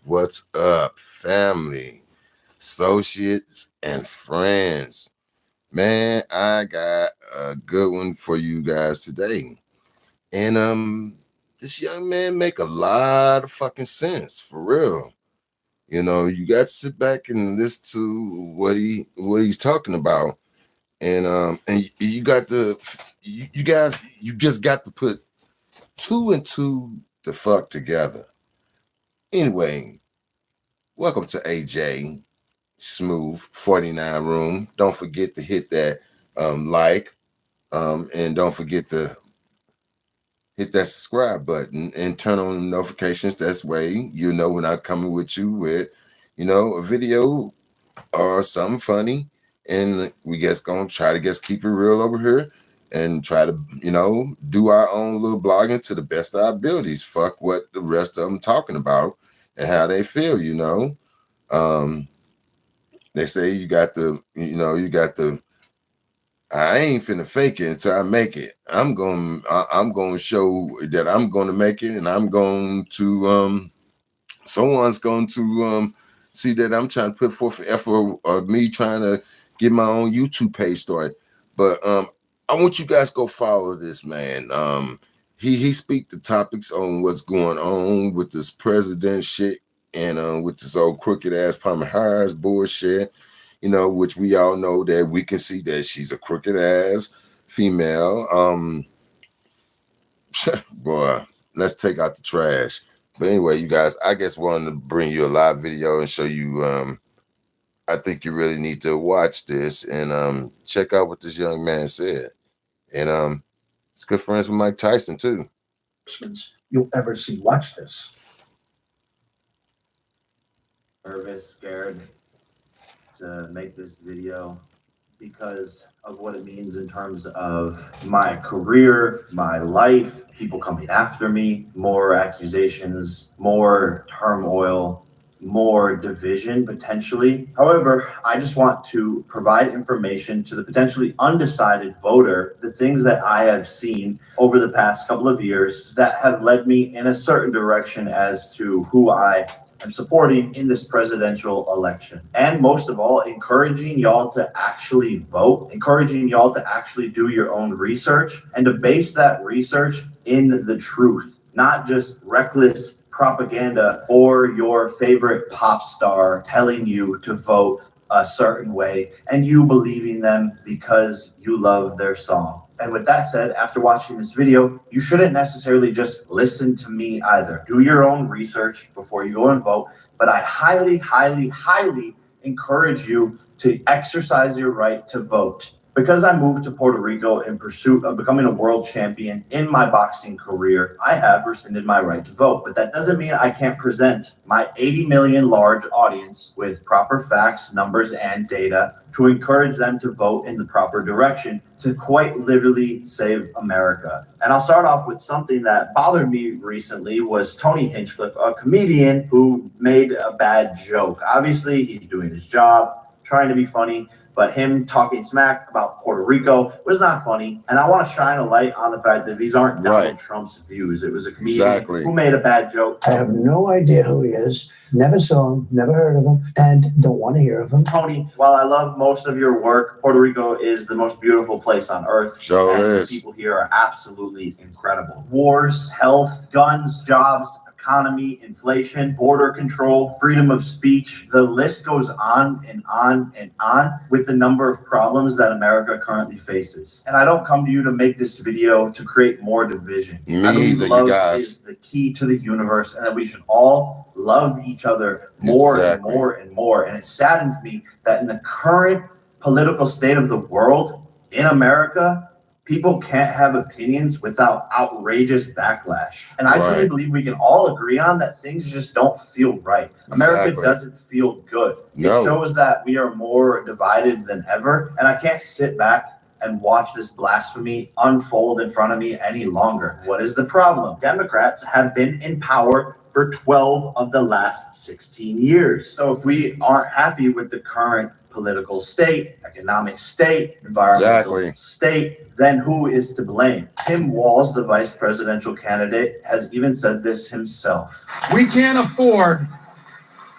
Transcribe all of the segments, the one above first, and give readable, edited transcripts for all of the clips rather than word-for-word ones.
What's up, family, associates, and friends? Man, I got a good one for you guys today. And this young man make a lot of fucking sense for real. You know, you got to sit back and listen to what he's talking about. And you got to you guys you just got to put two and two the fuck together. Anyway, welcome to AJ Smooth 49 Room. Don't forget to hit that like, and don't forget to hit that subscribe button and turn on notifications. That's way you know when I'm coming with you with, a video or something funny. And we just gonna try to just keep it real over here and try to, do our own little blogging to the best of our abilities. Fuck what the rest of them talking about and how they feel. Um, They say you got the. I ain't finna fake it until I make it. I'm gonna show that I'm gonna make it, and I'm going to someone's going to see that I'm trying to put forth effort of me trying to get my own YouTube page started. But I want you guys to go follow this man. He speak the topics on what's going on with this president shit and with this old crooked ass Palmer Harris bullshit, which we all know that we can see that she's a crooked ass female. Boy, let's take out the trash. But anyway, you guys, I just wanted to bring you a live video and show you. I think you really need to watch this and check out what this young man said. And it's good friends with Mike Tyson too. You'll ever see. Watch this. Nervous, scared to make this video because of what it means in terms of my career, my life, people coming after me, more accusations, more turmoil, more division potentially. However, I just want to provide information to the potentially undecided voter, the things that I have seen over the past couple of years that have led me in a certain direction as to who I am supporting in this presidential election. And most of all, encouraging y'all to actually vote, encouraging y'all to actually do your own research and to base that research in the truth, not just reckless propaganda or your favorite pop star telling you to vote a certain way and you believing them because you love their song. And with that said, after watching this video, you shouldn't necessarily just listen to me either. Do your own research before you go and vote. But I highly, highly, highly encourage you to exercise your right to vote. Because I moved to Puerto Rico in pursuit of becoming a world champion in my boxing career, I have rescinded my right to vote. But that doesn't mean I can't present my 80 million large audience with proper facts, numbers, and data to encourage them to vote in the proper direction to quite literally save America. And I'll start off with something that bothered me recently was Tony Hinchcliffe, a comedian who made a bad joke. Obviously, he's doing his job, trying to be funny, but him talking smack about Puerto Rico was not funny. And I want to shine a light on the fact that these aren't Donald Trump's views. It was a comedian who made a bad joke. I have no idea who he is. Never saw him, never heard of him, and don't want to hear of him. Tony, while I love most of your work, Puerto Rico is the most beautiful place on earth. Sure is. The people here are absolutely incredible. Wars, health, guns, jobs, economy, inflation, border control, freedom of speech. The list goes on and on and on with the number of problems that America currently faces. And I don't come to you to make this video to create more division. I believe love is the key to the universe and that we should all love each other more and more and more. And it saddens me that in the current political state of the world in America, people can't have opinions without outrageous backlash. And I truly believe we can all agree on that things just don't feel right. America doesn't feel good. It shows that we are more divided than ever. And I can't sit back and watch this blasphemy unfold in front of me any longer. What is the problem? Democrats have been in power for 12 of the last 16 years. So if we aren't happy with the current political state, economic state, environmental state, then who is to blame? Tim Walz, the vice presidential candidate, has even said this himself. We can't afford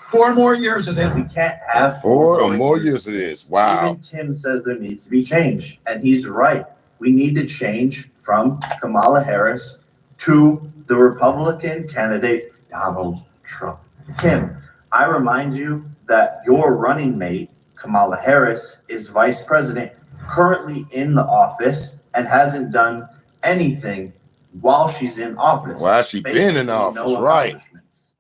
4 more years of this. We can't have 4 or more years of this. Wow. Even Tim says there needs to be change, and he's right. We need to change from Kamala Harris to the Republican candidate, Donald Trump. Tim, I remind you that your running mate, Kamala Harris, is vice president, currently in the office, and hasn't done anything while she's in office. While she been in office, right.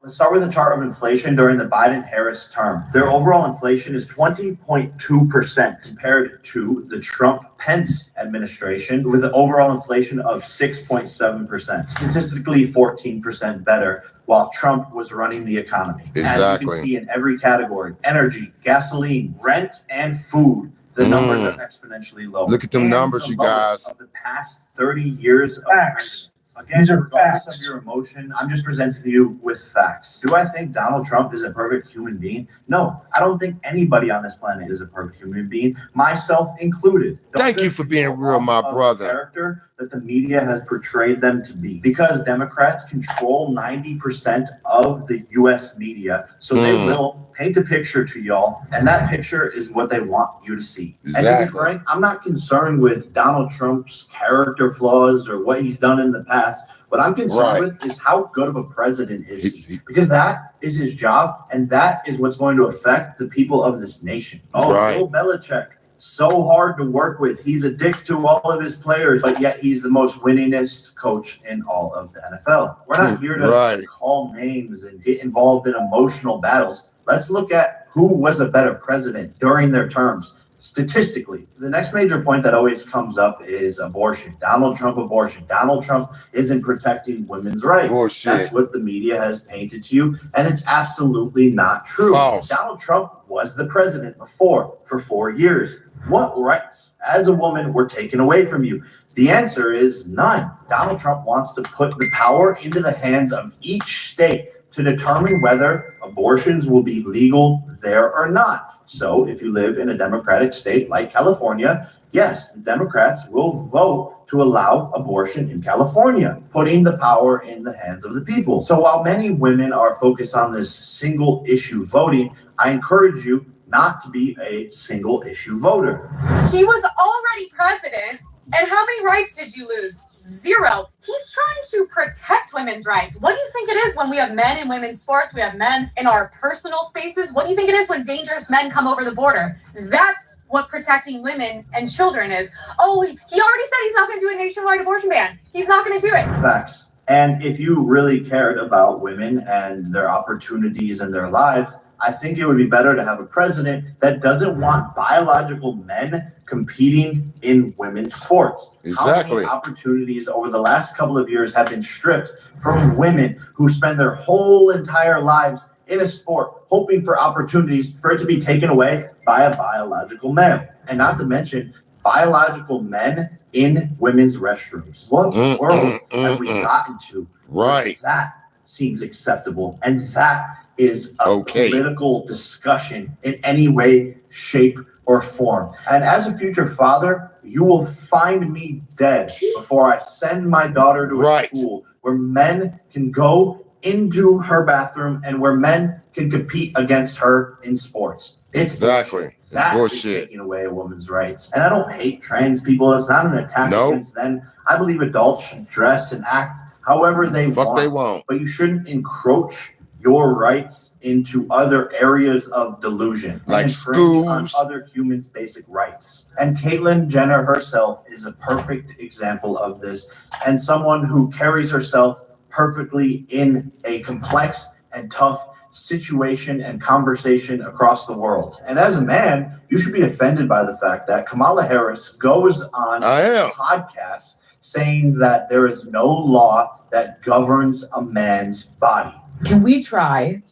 Let's start with the chart of inflation during the Biden-Harris term. Their overall inflation is 20.2% compared to the Trump-Pence administration with an overall inflation of 6.7%. Statistically 14% better while Trump was running the economy. Exactly. As you can see in every category, energy, gasoline, rent, and food, the numbers are exponentially lower. Look at them numbers, you guys. Of the past 30 years of Facts. Again, These are regardless facts. of your emotion, I'm just presenting you with facts. Do I think Donald Trump is a perfect human being? No, I don't think anybody on this planet is a perfect human being, myself included. Thank you for being real, my brother. Character that the media has portrayed them to be, because Democrats control 90% of the U.S. media, so they will paint a picture to y'all, and that picture is what they want you to see. Exactly. And to be frank, I'm not concerned with Donald Trump's character flaws or what he's done in the past. What I'm concerned with is how good of a president is he, because that is his job, and that is what's going to affect the people of this nation. Oh, Bill Belichick, so hard to work with. He's a dick to all of his players, but yet he's the most winningest coach in all of the NFL. We're not here to call names and get involved in emotional battles. Let's look at who was a better president during their terms. Statistically, the next major point that always comes up is abortion. Donald Trump abortion. Donald Trump isn't protecting women's rights. Bullshit. That's what the media has painted to you, and it's absolutely not true. False. Donald Trump was the president before for 4 years. What rights as a woman were taken away from you? The answer is none. Donald Trump wants to put the power into the hands of each state to determine whether abortions will be legal there or not. So if you live in a Democratic state like California, yes, the Democrats will vote to allow abortion in California, putting the power in the hands of the people. So while many women are focused on this single issue voting, I encourage you not to be a single issue voter. He was already president, and how many rights did you lose? 0. He's trying to protect women's rights. What do you think it is when we have men in women's sports? We have men in our personal spaces. What do you think it is when dangerous men come over the border? That's what protecting women and children is. Oh, he already said he's not going to do a nationwide abortion ban. He's not going to do it. Facts. And if you really cared about women and their opportunities and their lives, I think it would be better to have a president that doesn't want biological men competing in women's sports. Exactly. How many opportunities over the last couple of years have been stripped from women who spend their whole entire lives in a sport, hoping for opportunities for it to be taken away by a biological man? And not to mention biological men in women's restrooms. What world have we gotten to? Right. That seems acceptable, and that is a political discussion in any way, shape, or form. And as a future father, you will find me dead before I send my daughter to a school where men can go into her bathroom and where men can compete against her in sports. Exactly. That bullshit. Is taking away a woman's rights. And I don't hate trans people. It's not an attack against them. I believe adults should dress and act however they want. But you shouldn't encroach your rights into other areas of delusion, like schools, on other humans' basic rights. And Caitlyn Jenner herself is a perfect example of this, and someone who carries herself perfectly in a complex and tough situation and conversation across the world. And as a man, you should be offended by the fact that Kamala Harris goes on a podcast saying that there is no law that governs a man's body. Can we try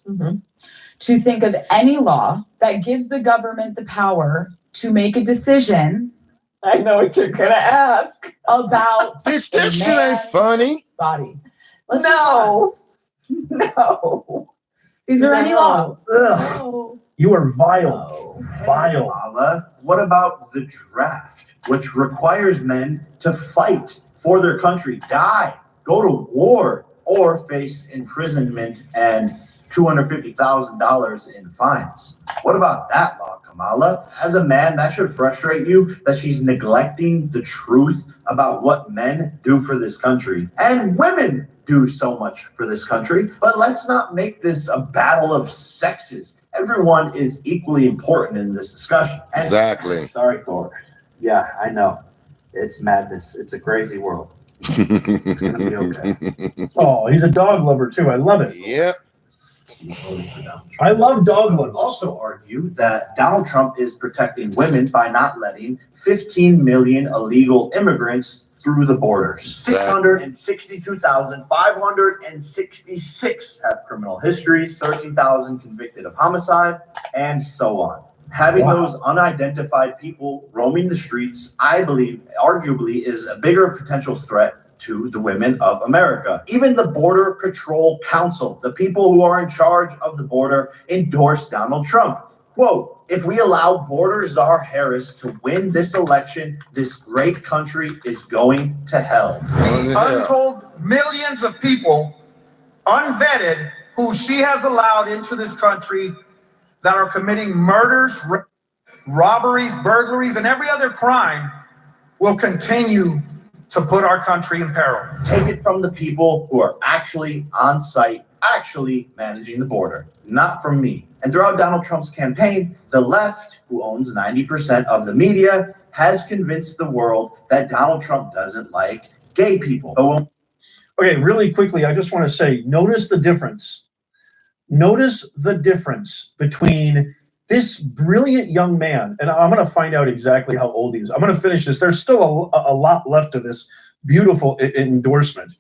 to think of any law that gives the government the power to make a decision? I know what you're gonna ask about this shit ain't funny. Body. No. Is there any law? No. You are vile. Vile. Kamala, what about the draft, which requires men to fight for their country, die, go to war, or face imprisonment and $250,000 in fines. What about that law, Kamala? As a man, that should frustrate you that she's neglecting the truth about what men do for this country. And women do so much for this country. But let's not make this a battle of sexes. Everyone is equally important in this discussion. And Exactly. sorry, Thor. Yeah, I know. It's madness. It's a crazy world. It's gonna be okay. Oh, he's a dog lover too. I love it. Yep. I love dog I would lovers. also argue that Donald Trump is protecting women by not letting 15 million illegal immigrants through the borders. 662,566 have criminal histories, 13,000 convicted of homicide, and so on. Having those unidentified people roaming the streets, I believe, arguably, is a bigger potential threat to the women of America. Even the Border Patrol Council, the people who are in charge of the border, endorsed Donald Trump. Quote, if we allow Border Czar Harris to win this election, this great country is going to hell. Untold millions of people, unvetted, who she has allowed into this country that are committing murders, robberies, burglaries, and every other crime will continue to put our country in peril. Take it from the people who are actually on site, actually managing the border, not from me. And throughout Donald Trump's campaign, the left, who owns 90% of the media, has convinced the world that Donald Trump doesn't like gay people. Okay, really quickly, I just want to say, notice the difference. Notice the difference between this brilliant young man, and I'm going to find out exactly how old he is. I'm going to finish this. There's still a lot left of this beautiful endorsement.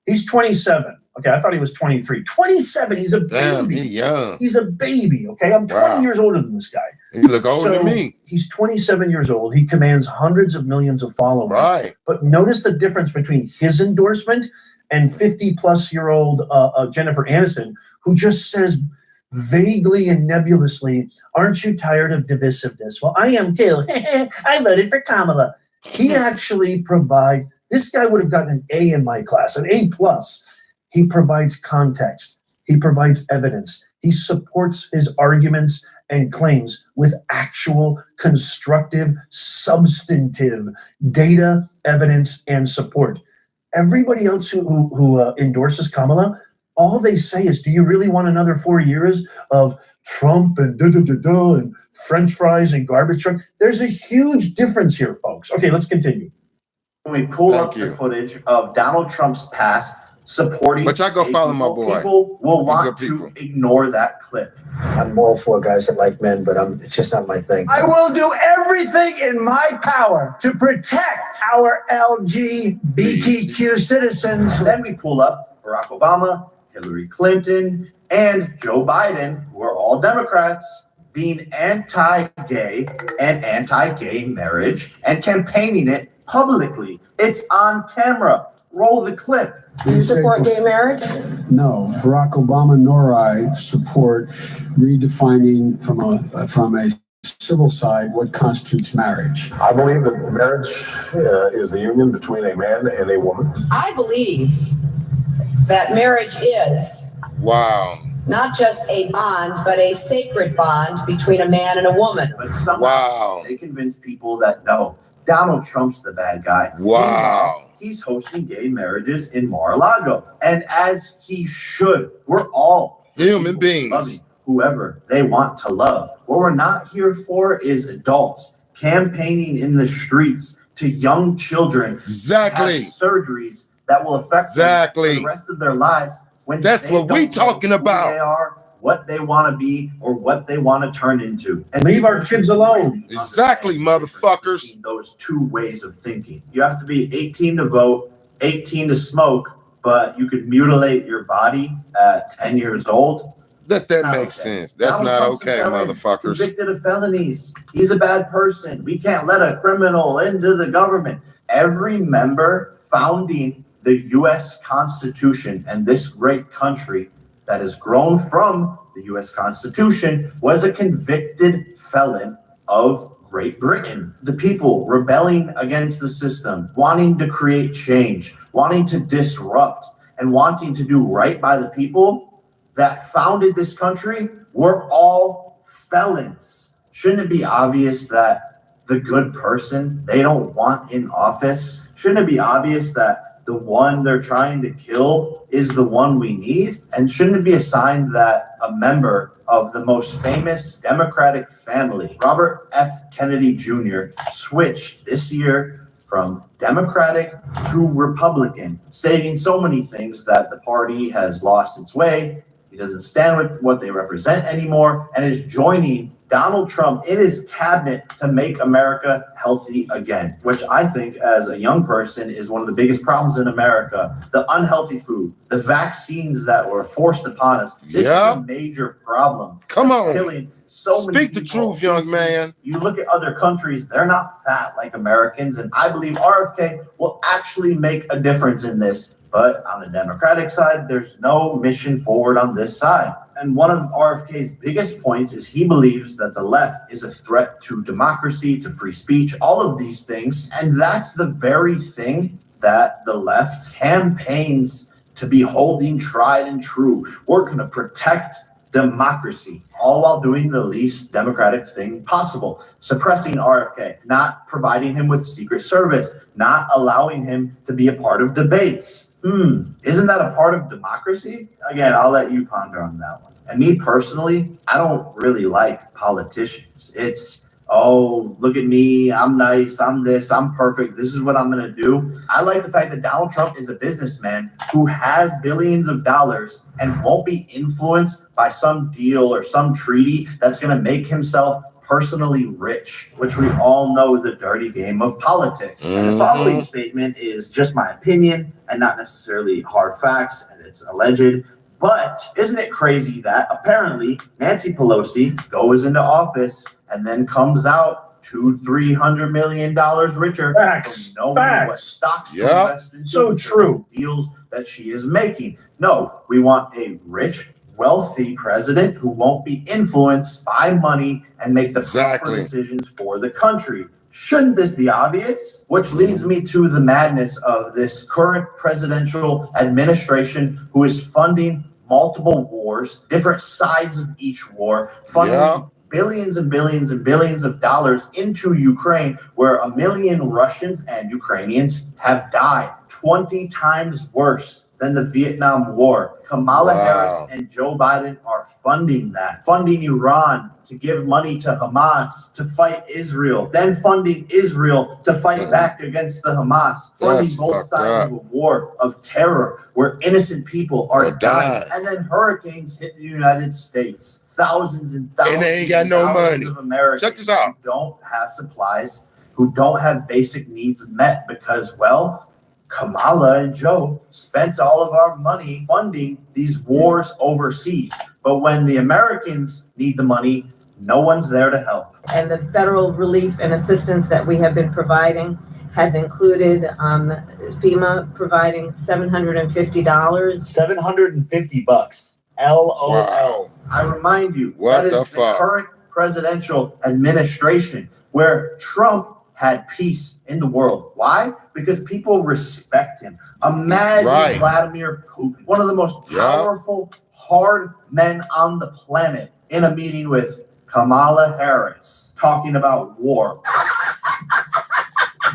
He's 27. Okay, I thought he was 23. 27, he's a Damn, baby. he young. He's a baby, okay? I'm 20 years older than this guy. You look older than So, me. He's 27 years old. He commands hundreds of millions of followers. Right. But notice the difference between his endorsement and 50-plus-year-old Jennifer Aniston, who just says vaguely and nebulously, aren't you tired of divisiveness? Well, I am too. I voted for Kamala. He actually provides, this guy would have gotten an A in my class, an A+. He provides context. He provides evidence. He supports his arguments and claims with actual, constructive, substantive data, evidence, and support. Everybody else who endorses Kamala, all they say is, do you really want another 4 years of Trump and and French fries and garbage truck? There's a huge difference here, folks. Okay, let's continue. When we pull up the footage of Donald Trump's past supporting, but y'all go follow my boy. People will want to ignore that clip. I'm all for guys that like men, but it's just not my thing. I will do everything in my power to protect our LGBTQ citizens. Then we pull up Barack Obama, Hillary Clinton, and Joe Biden, who are all Democrats, being anti-gay and anti-gay marriage and campaigning it publicly. It's on camera. Roll the clip. Do you support gay marriage? No, Barack Obama nor I support redefining from a civil side what constitutes marriage. I believe that marriage is the union between a man and a woman. I believe that marriage is not just a bond, but a sacred bond between a man and a woman. But somehow they convince people that no, Donald Trump's the bad guy. He's hosting gay marriages in Mar-a-Lago. And as he should, we're all human beings, loving whoever they want to love. What we're not here for is adults campaigning in the streets to young children. Exactly. Have surgeries that will affect them for the rest of their lives. When that's what we talking about. Who they are, what they want to be, or what they want to turn into. And leave our kids alone. Exactly, motherfuckers. Those two ways of thinking. You have to be 18 to vote, 18 to smoke, but you could mutilate your body at 10 years old. Let that make sense. That's not okay, motherfuckers. Convicted of felonies. He's a bad person. We can't let a criminal into the government. Every member founding the U.S. Constitution and this great country that has grown from the U.S. Constitution was a convicted felon of Great Britain. The people rebelling against the system, wanting to create change, wanting to disrupt, and wanting to do right by the people, that founded this country were all felons. Shouldn't it be obvious that the good person they don't want in office? Shouldn't it be obvious that the one they're trying to kill is the one we need? And shouldn't it be a sign that a member of the most famous Democratic family, Robert F. Kennedy Jr., switched this year from Democratic to Republican, stating so many things that the party has lost its way, he doesn't stand with what they represent anymore, and is joining Donald Trump in his cabinet to make America healthy again, which I think as a young person is one of the biggest problems in America. The unhealthy food, the vaccines that were forced upon us. This is a major problem. Come on. Killing so many Speak the people. truth, young man. You look at other countries, they're not fat like Americans, and I believe RFK will actually make a difference in this. But on the Democratic side, there's no mission forward on this side. And one of RFK's biggest points is he believes that the left is a threat to democracy, to free speech, all of these things. And that's the very thing that the left campaigns to be holding tried and true. We're going to protect democracy, all while doing the least democratic thing possible, suppressing RFK, not providing him with Secret Service, not allowing him to be a part of debates. Isn't that a part of democracy? Again, I'll let you ponder on that one. And me personally, I don't really like politicians. It's, oh, look at me, I'm nice, I'm this, I'm perfect, this is what I'm going to do. I like the fact that Donald Trump is a businessman who has billions of dollars and won't be influenced by some deal or some treaty that's going to make himself personally rich, which we all know is the dirty game of politics. And the following statement is just my opinion and not necessarily hard facts, and it's alleged. But isn't it crazy that apparently Nancy Pelosi goes into office and then comes out $200-300 million richer Facts. from knowing Facts. what stocks to invest into, So true. deals that she is making. No, we want a rich, wealthy president who won't be influenced by money and make the proper decisions for the country. Shouldn't this be obvious? Which leads me to the madness of this current presidential administration who is funding multiple wars, different sides of each war, funding billions and billions and billions of dollars into Ukraine, where 1 million Russians and Ukrainians have died, 20 times worse than the Vietnam War. Kamala Harris and Joe Biden are funding that, funding Iran to give money to Hamas to fight Israel, then funding Israel to fight back against the Hamas, funding both sides of a war of terror where innocent people are dying, and then hurricanes hit the United States. Thousands and thousands and they ain't got no money. of Americans Check this out. who don't have supplies, who don't have basic needs met because, well, Kamala and Joe spent all of our money funding these wars overseas. But when the Americans need the money, no one's there to help. And the federal relief and assistance that we have been providing has included FEMA providing $750. $750. LOL. I remind you, What that the is the fuck? current presidential administration where Trump had peace in the world. Why? Because people respect him. Imagine Vladimir Putin, one of the most powerful, hard men on the planet, in a meeting with Kamala Harris, talking about war.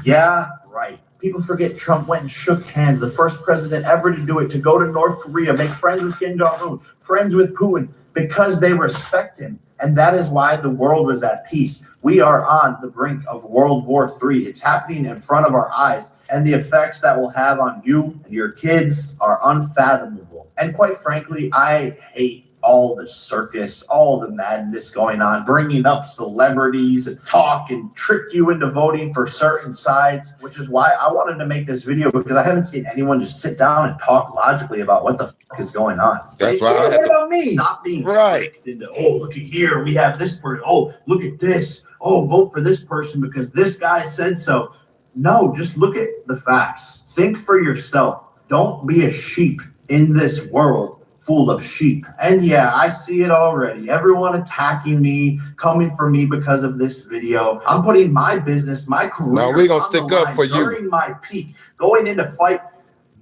Yeah, right. People forget Trump went and shook hands, the first president ever to do it, to go to North Korea, make friends with Kim Jong-un, friends with Putin, because they respect him. And that is why the world was at peace. We are on the brink of World War III. It's happening in front of our eyes. And the effects that will have on you and your kids are unfathomable. And quite frankly, I hate all the circus, all the madness going on, bringing up celebrities to talk and trick you into voting for certain sides, which is why I wanted to make this video, because I haven't seen anyone just sit down and talk logically about what the fuck is going on. That's why I What have to, about me? Stop being tricked into, oh, look at here, we have this person, oh, look at this, oh, vote for this person because this guy said so. No, just look at the facts. Think for yourself. Don't be a sheep in this world full of sheep. And yeah, I see it already. Everyone attacking me, coming for me because of this video. I'm putting my business, my career. No, we're gonna on stick the up line for you. during my peak, going in to fight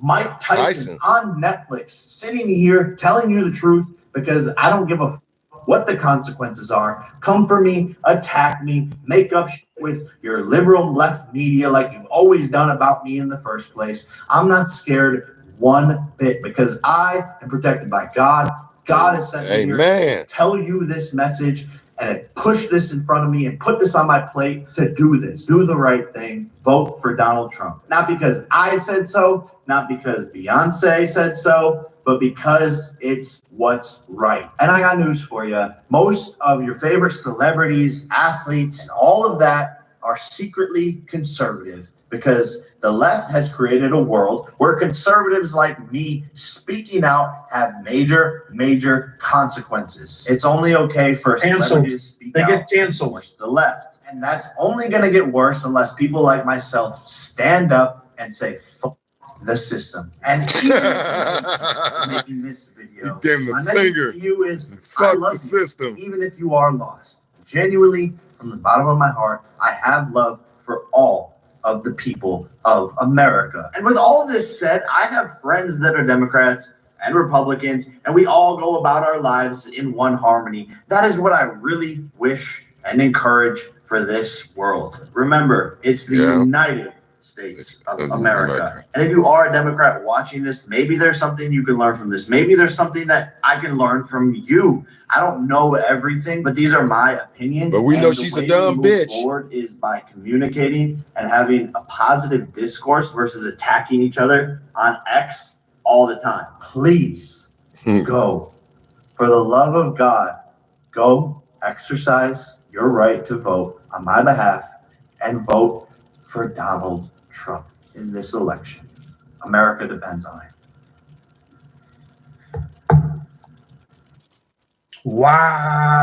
Mike Tyson on Netflix, sitting here telling you the truth, because I don't give a what the consequences are. Come for me, attack me, make up with your liberal left media like you've always done about me in the first place. I'm not scared one bit because I am protected by God. God has sent me here to tell you this message and push this in front of me and put this on my plate to do this. Do the right thing. Vote for Donald Trump. Not because I said so, not because Beyonce said so, but because it's what's right. And I got news for you. Most of your favorite celebrities, athletes, and all of that are secretly conservative because the left has created a world where conservatives like me speaking out have major consequences. It's only okay for celebrities to speak out. They get canceled. The left. And that's only going to get worse unless people like myself stand up and say, fuck the system. And even making this video, my message to you is, I love the system. Even if you are lost. Genuinely, from the bottom of my heart, I have love for all of the people of America. And with all of this said, I have friends that are Democrats and Republicans, and we all go about our lives in one harmony. That is what I really wish and encourage for this world. Remember, it's the United States of America. And if you are a Democrat watching this, maybe there's something you can learn from this. Maybe there's something that I can learn from you. I don't know everything, but these are my opinions. But we know she's a dumb bitch. Forward is by communicating and having a positive discourse versus attacking each other on X all the time. Please go. For the love of God, go exercise your right to vote on my behalf and vote for Donald Trump in this election. America depends on it. Wow.